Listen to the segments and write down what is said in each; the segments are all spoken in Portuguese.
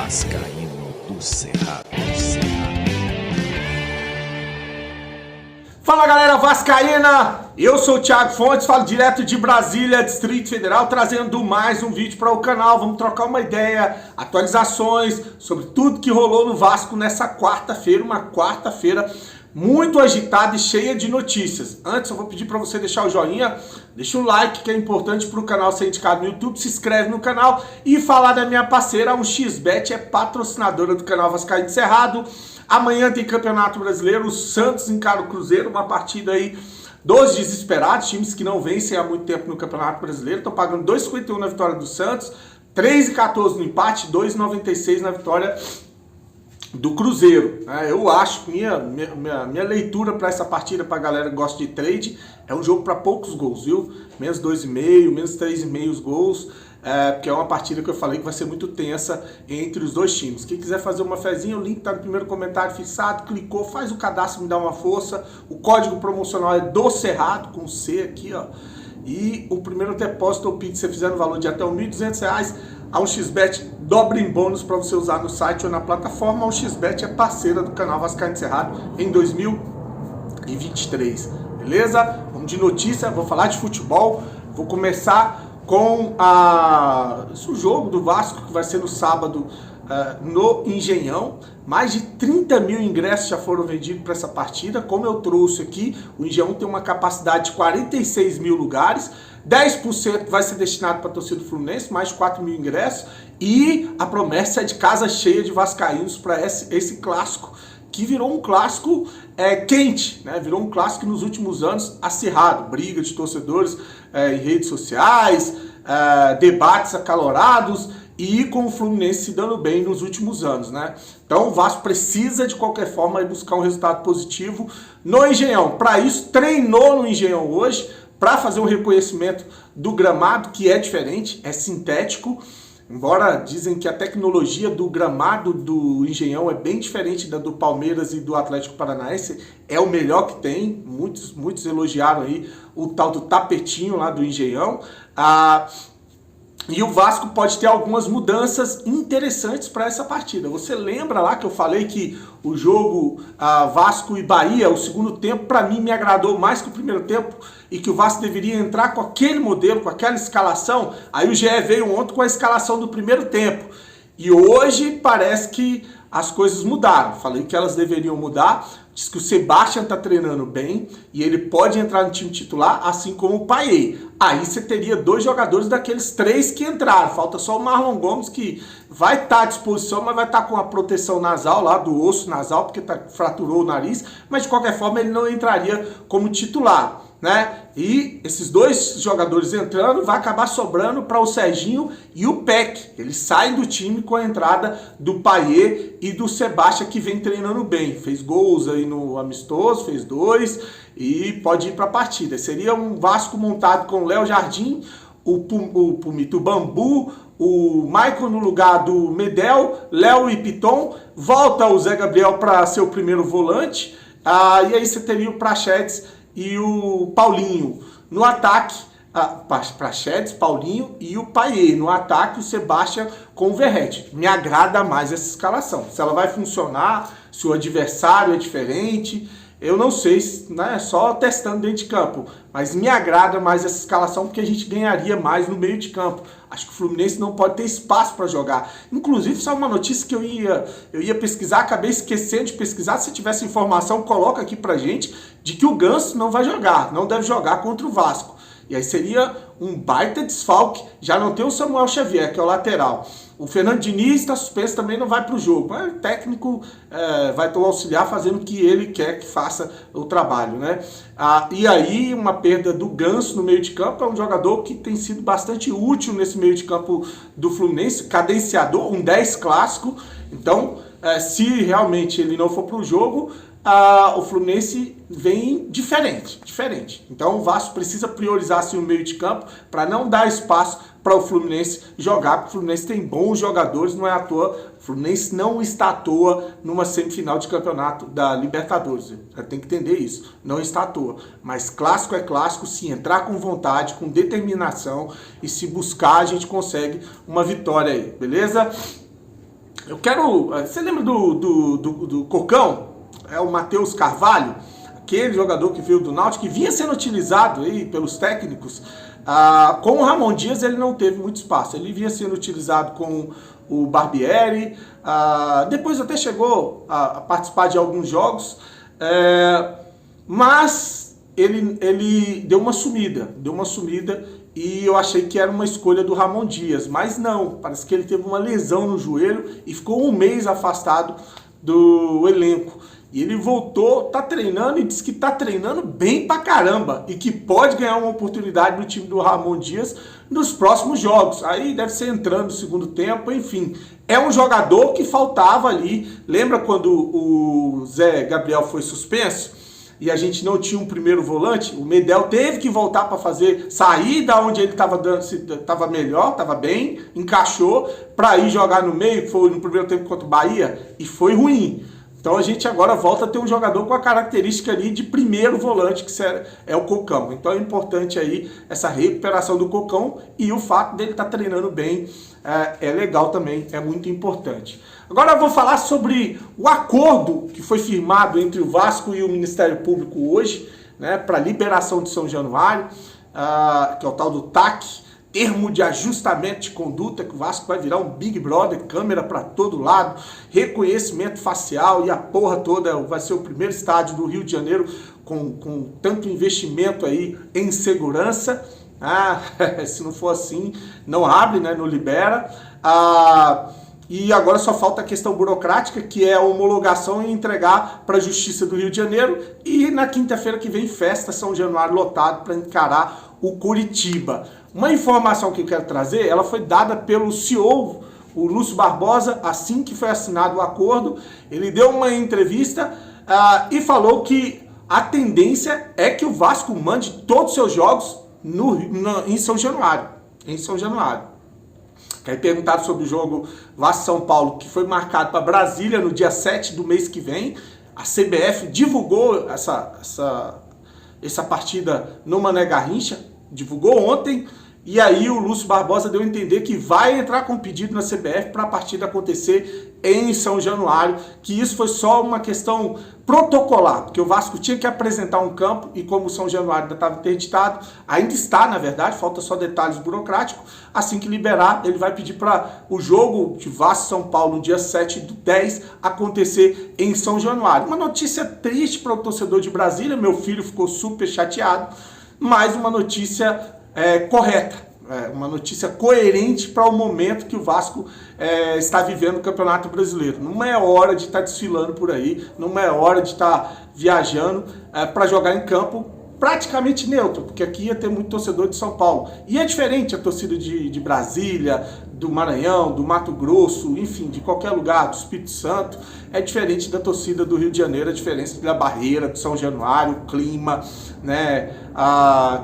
Vascaíno do Cerrado. Fala galera vascaína, eu sou o Thiago Fontes, falo direto de Brasília, Distrito Federal, trazendo mais um vídeo para o canal. Vamos trocar uma ideia, atualizações sobre tudo que rolou no Vasco nessa quarta-feira, uma quarta-feira muito agitada e cheia de notícias. Antes eu vou pedir para você deixar o joinha, deixa o like que é importante para o canal ser indicado no YouTube, se inscreve no canal e falar da minha parceira, a 1xBet é patrocinadora do canal Vascaíno do Cerrado. Amanhã tem Campeonato Brasileiro, o Santos encara o Cruzeiro, uma partida aí dos desesperados, times que não vencem há muito tempo no Campeonato Brasileiro, estão pagando 2,51 na vitória do Santos, 3,14 no empate, 2,96 na vitória do Cruzeiro. Eu acho que minha leitura para essa partida, para a galera que gosta de trade, é um jogo para poucos gols, viu? Menos 2,5, menos 3,5 gols. Porque é uma partida que eu falei que vai ser muito tensa entre os dois times. Quem quiser fazer uma fezinha, o link está no primeiro comentário fixado, clicou, faz o cadastro, me dá uma força. O código promocional é do Cerrado, com C aqui, ó. E o primeiro depósito ou Pix, se você fizer no valor de até R$ 1.200, a 1xBet dobra em bônus para você usar no site ou na plataforma. A 1xBet é parceira do canal Vascaíno do Cerrado em 2023, beleza? Vamos de notícia, vou falar de futebol, vou começar com o jogo do Vasco, que vai ser no sábado no Engenhão. Mais de 30 mil ingressos já foram vendidos para essa partida. Como eu trouxe aqui, o Engenhão tem uma capacidade de 46 mil lugares, 10% vai ser destinado para a torcida do Fluminense, mais de 4 mil ingressos, e a promessa é de casa cheia de vascaínos para esse clássico, que virou um clássico quente, né? Virou um clássico nos últimos anos acirrado, briga de torcedores em redes sociais, debates acalorados e com o Fluminense se dando bem nos últimos anos, né? Então o Vasco precisa de qualquer forma buscar um resultado positivo no Engenhão. Para isso, treinou no Engenhão hoje para fazer um reconhecimento do gramado, que é diferente, é sintético. Embora dizem que a tecnologia do gramado do Engenhão é bem diferente da do Palmeiras e do Atlético Paranaense, é o melhor que tem, muitos elogiaram aí o tal do tapetinho lá do Engenhão. E o Vasco pode ter algumas mudanças interessantes para essa partida. Você lembra lá que eu falei que o jogo Vasco e Bahia, o segundo tempo, para mim me agradou mais que o primeiro tempo e que o Vasco deveria entrar com aquele modelo, com aquela escalação? Aí o GE veio ontem com a escalação do primeiro tempo. E hoje parece que as coisas mudaram. Falei que elas deveriam mudar. Diz que o Sebastião está treinando bem e ele pode entrar no time titular, assim como o Payet. Aí você teria dois jogadores daqueles três que entraram. Falta só o Marlon Gomes, que vai estar à disposição, mas vai estar com a proteção nasal lá, do osso nasal, porque fraturou o nariz. Mas de qualquer forma ele não entraria como titular, né? E esses dois jogadores entrando, vai acabar sobrando para o Serginho e o Peck. Eles saem do time com a entrada do Payet e do Sebastião, que vem treinando bem. Fez gols aí no amistoso, fez 2 e pode ir para a partida. Seria um Vasco montado com o Léo Jardim, o Pumito Bambu, o Maicon no lugar do Medel, Léo e Piton. Volta o Zé Gabriel para ser o primeiro volante. E aí você teria o Praxedes e o Paulinho no ataque, Praxedes, Paulinho e o Payet no ataque, o Sebastião com o Verratti. Me agrada mais essa escalação. Se ela vai funcionar, se o adversário é diferente, eu não sei, né? Só testando dentro de campo, mas me agrada mais essa escalação porque a gente ganharia mais no meio de campo. Acho que o Fluminense não pode ter espaço para jogar. Inclusive, isso é uma notícia que eu ia pesquisar, acabei esquecendo de pesquisar. Se tivesse informação, coloca aqui pra gente, de que o Ganso não vai jogar, não deve jogar contra o Vasco. E aí seria um baita desfalque. Já não tem o Samuel Xavier, que é o lateral. O Fernando Diniz está suspenso, também não vai para o jogo. Mas o técnico vai ter o auxiliar fazendo o que ele quer que faça o trabalho, né? E aí uma perda do Ganso no meio de campo, é um jogador que tem sido bastante útil nesse meio de campo do Fluminense, cadenciador, um 10 clássico. Então, se realmente ele não for para o jogo, o Fluminense vem diferente. Então o Vasco precisa priorizar assim, o meio de campo para não dar espaço para o Fluminense jogar, porque o Fluminense tem bons jogadores, não é à toa. O Fluminense não está à toa numa semifinal de campeonato da Libertadores. Você tem que entender isso, não está à toa. Mas clássico é clássico, se entrar com vontade, com determinação e se buscar, a gente consegue uma vitória aí, beleza? Eu quero... Você lembra do Cocão? É o Matheus Carvalho? Aquele jogador que veio do Náutico, que vinha sendo utilizado aí pelos técnicos. Com o Ramon Dias ele não teve muito espaço. Ele vinha sendo utilizado com o Barbieri. Depois até chegou a participar de alguns jogos. Mas ele deu uma sumida. E eu achei que era uma escolha do Ramon Dias, mas não, parece que ele teve uma lesão no joelho e ficou um mês afastado do elenco. E ele voltou, tá treinando e diz que tá treinando bem pra caramba e que pode ganhar uma oportunidade no time do Ramon Dias nos próximos jogos. Aí deve ser entrando no segundo tempo, enfim. É um jogador que faltava ali. Lembra quando o Zé Gabriel foi suspenso? E a gente não tinha um primeiro volante, o Medel teve que voltar para sair da onde ele estava melhor, estava bem, encaixou, para ir jogar no meio, foi no primeiro tempo contra o Bahia, e foi ruim. Então a gente agora volta a ter um jogador com a característica ali de primeiro volante, que é o Cocão. Então é importante aí essa recuperação do Cocão e o fato dele estar treinando bem é legal também, é muito importante. Agora eu vou falar sobre o acordo que foi firmado entre o Vasco e o Ministério Público hoje, né, para liberação de São Januário, que é o tal do TAC, termo de ajustamento de conduta, que o Vasco vai virar um Big Brother, câmera para todo lado, reconhecimento facial e a porra toda, vai ser o primeiro estádio do Rio de Janeiro com tanto investimento aí em segurança. Se não for assim, não abre, né, não libera. E agora só falta a questão burocrática, que é a homologação e entregar para a Justiça do Rio de Janeiro. E na quinta-feira que vem, festa São Januário lotado para encarar o Coritiba. Uma informação que eu quero trazer, ela foi dada pelo CEO, o Lúcio Barbosa, assim que foi assinado o acordo. Ele deu uma entrevista e falou que a tendência é que o Vasco mande todos os seus jogos em São Januário. Aí perguntaram sobre o jogo Vasco-São Paulo, que foi marcado para Brasília no dia 7 do mês que vem. A CBF divulgou essa partida no Mané Garrincha, divulgou ontem, e aí o Lúcio Barbosa deu a entender que vai entrar com pedido na CBF para a partida acontecer em São Januário, que isso foi só uma questão protocolar, porque o Vasco tinha que apresentar um campo, e como o São Januário ainda estava interditado, ainda está, na verdade, falta só detalhes burocráticos, assim que liberar, ele vai pedir para o jogo de Vasco-São Paulo, no dia 7/10, acontecer em São Januário. Uma notícia triste para o torcedor de Brasília, meu filho ficou super chateado, mas uma notícia correta, uma notícia coerente para o momento que o Vasco está vivendo no Campeonato Brasileiro. Não é hora de estar desfilando por aí, não é hora de estar viajando para jogar em campo praticamente neutro, porque aqui ia ter muito torcedor de São Paulo. E é diferente a torcida de Brasília, do Maranhão, do Mato Grosso, enfim, de qualquer lugar, do Espírito Santo, é diferente da torcida do Rio de Janeiro, a diferença da Barreira, do São Januário, o clima, né?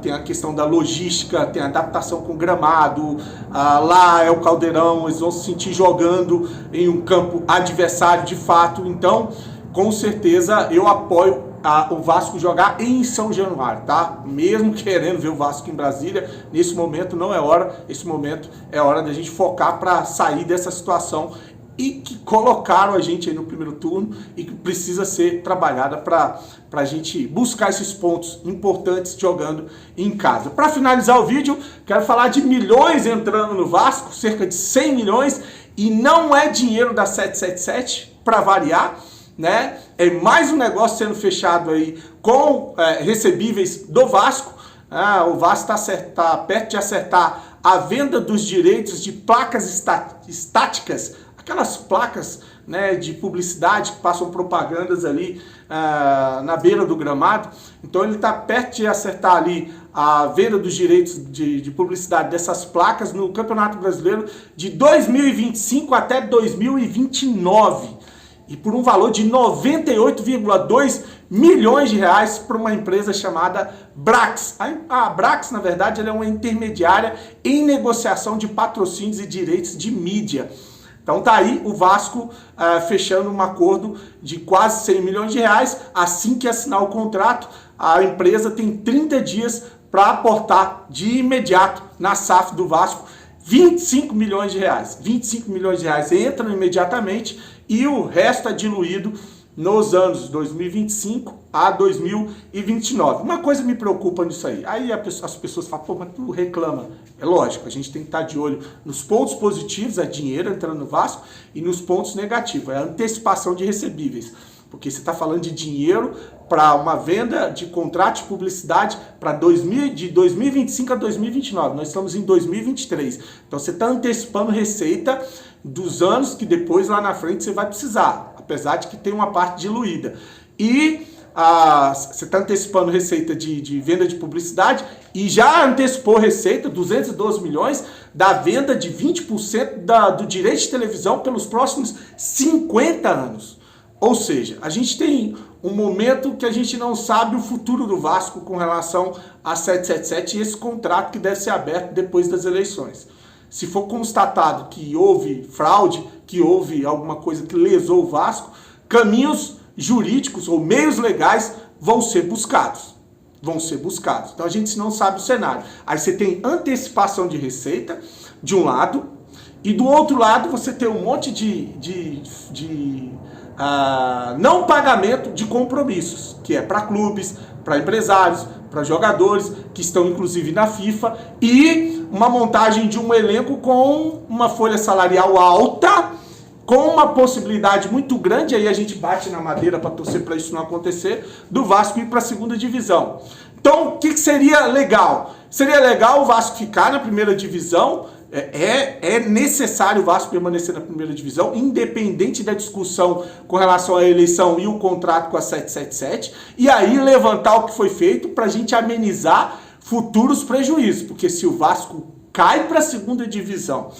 Tem a questão da logística, tem a adaptação com o gramado, lá é o Caldeirão, eles vão se sentir jogando em um campo adversário de fato, então, com certeza, eu apoio o Vasco jogar em São Januário, tá? Mesmo querendo ver o Vasco em Brasília, nesse momento não é hora, esse momento é hora da gente focar para sair dessa situação e que colocaram a gente aí no primeiro turno e que precisa ser trabalhada para a gente buscar esses pontos importantes jogando em casa. Para finalizar o vídeo, quero falar de milhões entrando no Vasco, cerca de 100 milhões, e não é dinheiro da 777, para variar, né? É mais um negócio sendo fechado aí com recebíveis do Vasco. O Vasco está perto de acertar a venda dos direitos de placas estáticas, aquelas placas, né, de publicidade que passam propagandas ali na beira do gramado. Então ele está perto de acertar ali a venda dos direitos de publicidade dessas placas no Campeonato Brasileiro de 2025 até 2029. E por um valor de 98,2 milhões de reais para uma empresa chamada Brax. A Brax, na verdade, ela é uma intermediária em negociação de patrocínios e direitos de mídia. Então tá aí o Vasco fechando um acordo de quase 100 milhões de reais. Assim que assinar o contrato, a empresa tem 30 dias para aportar de imediato na SAF do Vasco, 25 milhões de reais. 25 milhões de reais entram imediatamente e o resto é diluído nos anos 2025 a 2029. Uma coisa me preocupa nisso aí. Aí as pessoas falam, pô, mas tu reclama. É lógico, a gente tem que estar de olho nos pontos positivos, é dinheiro entrando no Vasco, e nos pontos negativos, é a antecipação de recebíveis. Porque você está falando de dinheiro para uma venda de contrato de publicidade para de 2025 a 2029. Nós estamos em 2023. Então você está antecipando receita dos anos que depois lá na frente você vai precisar, apesar de que tem uma parte diluída. E você está antecipando receita de venda de publicidade e já antecipou receita, 212 milhões, da venda de 20% do direito de televisão pelos próximos 50 anos. Ou seja, a gente tem um momento que a gente não sabe o futuro do Vasco com relação a 777 e esse contrato que deve ser aberto depois das eleições. Se for constatado que houve fraude, que houve alguma coisa que lesou o Vasco, caminhos jurídicos ou meios legais vão ser buscados. Então a gente não sabe o cenário. Aí você tem antecipação de receita, de um lado, e do outro lado você tem um monte de não pagamento de compromissos, que é para clubes, para empresários, para jogadores, que estão inclusive na FIFA, e uma montagem de um elenco com uma folha salarial alta, com uma possibilidade muito grande, aí a gente bate na madeira para torcer para isso não acontecer, do Vasco ir para a segunda divisão. Então, o que seria legal? Seria legal o Vasco ficar na primeira divisão. É necessário o Vasco permanecer na primeira divisão, independente da discussão com relação à eleição e o contrato com a 777, e aí levantar o que foi feito para a gente amenizar futuros prejuízos, porque se o Vasco cai para a segunda divisão,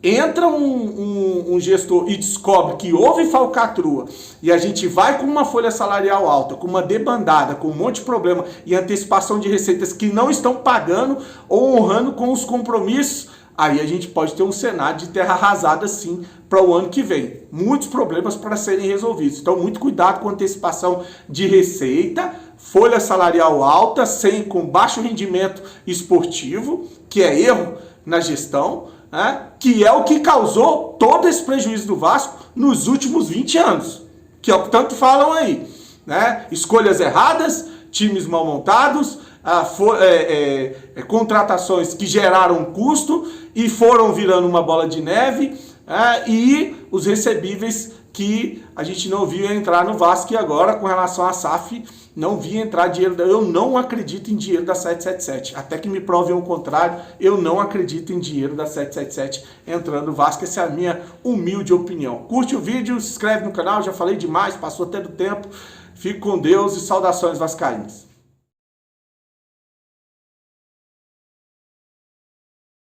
entra um gestor e descobre que houve falcatrua e a gente vai com uma folha salarial alta, com uma debandada, com um monte de problema e antecipação de receitas que não estão pagando ou honrando com os compromissos, aí a gente pode ter um cenário de terra arrasada sim para o ano que vem. Muitos problemas para serem resolvidos. Então muito cuidado com antecipação de receita, folha salarial alta, com baixo rendimento esportivo, que é erro na gestão, que é o que causou todo esse prejuízo do Vasco nos últimos 20 anos, que é o que tanto falam aí. Escolhas erradas, times mal montados, contratações que geraram custo e foram virando uma bola de neve, e os recebíveis que a gente não viu entrar no Vasco, e agora com relação à SAF não vi entrar dinheiro. Eu não acredito em dinheiro da 777, até que me provem o contrário. Eu não acredito em dinheiro da 777 entrando no Vasco. Essa é a minha humilde opinião. Curte o vídeo, se inscreve no canal, já falei demais, passou até do tempo. Fique com Deus e saudações vascaínas.